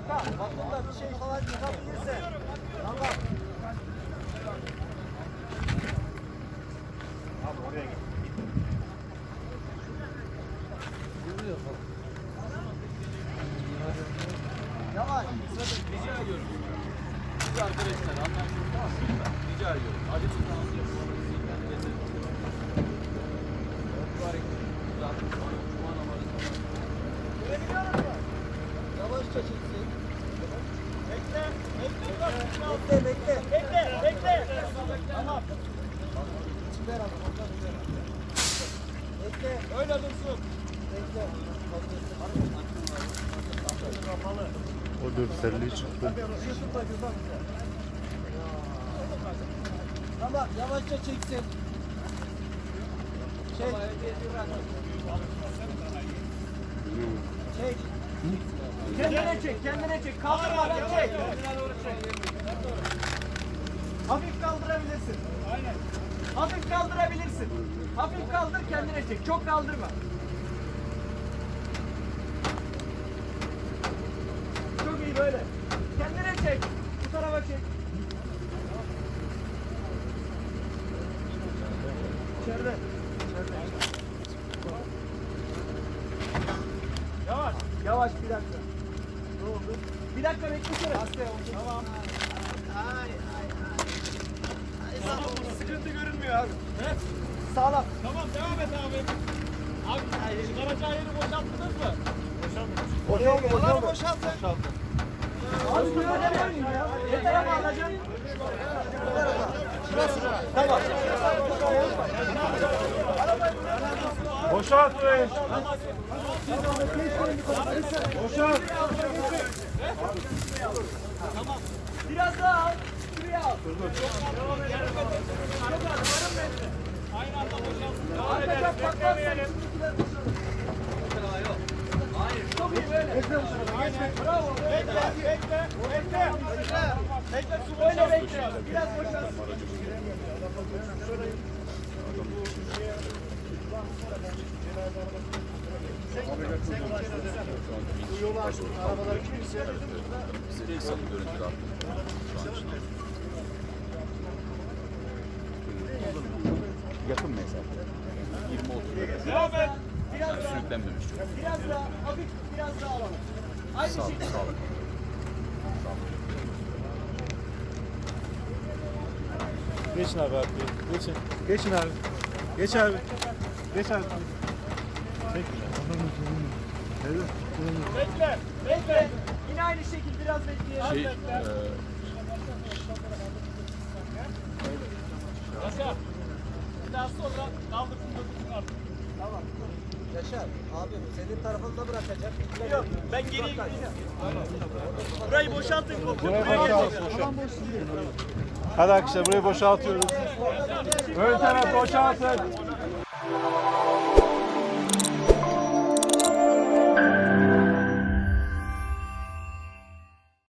Gökhan, bunda bir şey falan çıkabilirse. Tamam. Abi oraya git. Yavaş. Rica ediyorum. Siz arkadaşlar anlaşıldı mı? Rica ediyorum. Acı tutmanızı yapmanızı Görebiliyor musun? Yavaşça çeksin. Bekle. Bekle. Bekle. Bekle. Tamam. Ver abi. Bekle. Öyle dursun. Bekle. O 450 çıktı. Tamam, yavaşça çeksin. Çek. Çek. Kendine çek. Kaldırmadan çek. Hafif kaldırabilirsin. Aynen. Hafif kaldırabilirsin. Hafif kaldır, kendine çek. Çok kaldırma. Çok iyi böyle. Kendine çek. Bu tarafa çek. İçeride. Yavaş. Yavaş bir dakika. Ne oldu? Bir dakika beklesene. Tamam. Tamam, sıkıntı görünmüyor abi. Evet. Sağlam. Tamam devam et abi. Abi çıkaracağı yeri boşalttınız mı? Boşaltın. Boşaltın. Abi dur oynayın ya. Ne tarafa alacaksın? Bu tarafa. Şurası. Tamam. Boşalt burayı. Boşalt. Biraz daha al. Şuraya al. Aynı anda boşalttınız. Arkadan patlarsın. Hayır. Çok iyi böyle. Bravo. Bekle. Bekle. Böyle bekle. Biraz boşalt. Bu yolu açtın. Arabalar kimse. Bize kısa bir görüntü attı. Şu an için. Yakın mesafe. 20-30 metre. Biraz daha. Biraz Yani daha. sürüklenmemiş çok. Biraz daha. Hafif biraz daha alalım. Aynı Sağ olun, şekilde. sağ olun. Geçin abi abi. Geçin. Geçin abi. Geç abi. Geç abi. Çek. Bekle. Yine aynı şekilde biraz bekleyelim. Yaşar. Bir daha sonra kaldırsın götürsün artık. Tamam. Yaşar. Abi senin tarafında bırakacak. Yok ben geri gideyim. Burayı boşaltın. Burayı boşalt. Hadi arkadaşlar burayı boşaltıyoruz. Ön taraf boşaltın.